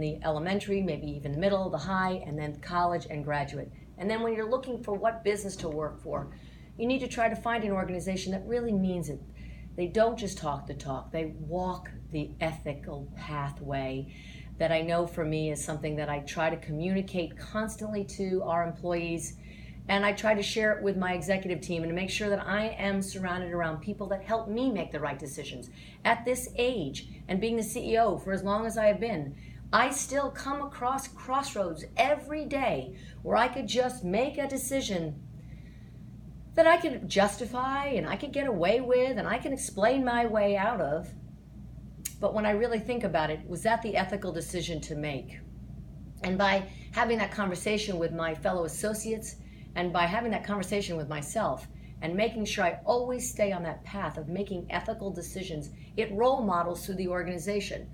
the elementary, maybe even the middle, the high, and then college and graduate. And then when you're looking for what business to work for, you need to try to find an organization that really means it. They don't just talk the talk, they walk the ethical pathway that I know for me is something that I try to communicate constantly to our employees. And I try to share it with my executive team and to make sure that I am surrounded around people that help me make the right decisions. At this age, and being the CEO for as long as I have been, I still come across crossroads every day where I could just make a decision that I could justify and I could get away with and I can explain my way out of. But when I really think about it, was that the ethical decision to make? And by having that conversation with my fellow associates, and by having that conversation with myself and making sure I always stay on that path of making ethical decisions, it role models through the organization.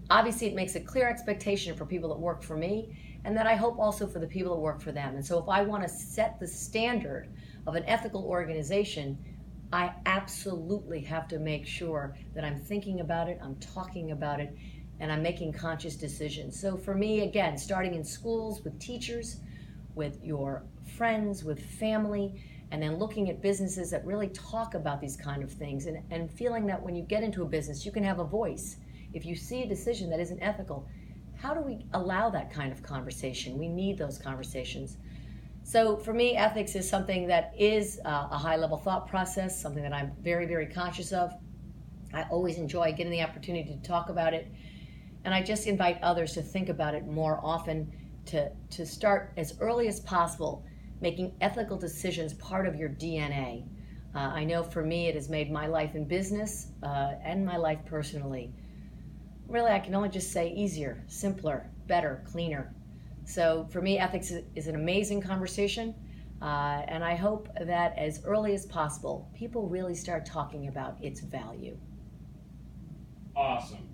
Obviously, it makes a clear expectation for people that work for me, and that I hope also for the people that work for them. And so if I want to set the standard of an ethical organization, I absolutely have to make sure that I'm thinking about it, I'm talking about it, and I'm making conscious decisions. So for me, again, starting in schools with teachers, with your friends, with family, and then looking at businesses that really talk about these kind of things, and feeling that when you get into a business, you can have a voice. If you see a decision that isn't ethical, how do we allow that kind of conversation? We need those conversations. So for me, ethics is something that is a high-level thought process, something that I'm very, very conscious of. I always enjoy getting the opportunity to talk about it, and I just invite others to think about it more often, to start as early as possible making ethical decisions part of your DNA. I know for me it has made my life in business and my life personally, really, I can only just say easier, simpler, better, cleaner. So for me, ethics is an amazing conversation, and I hope that as early as possible, people really start talking about its value. Awesome.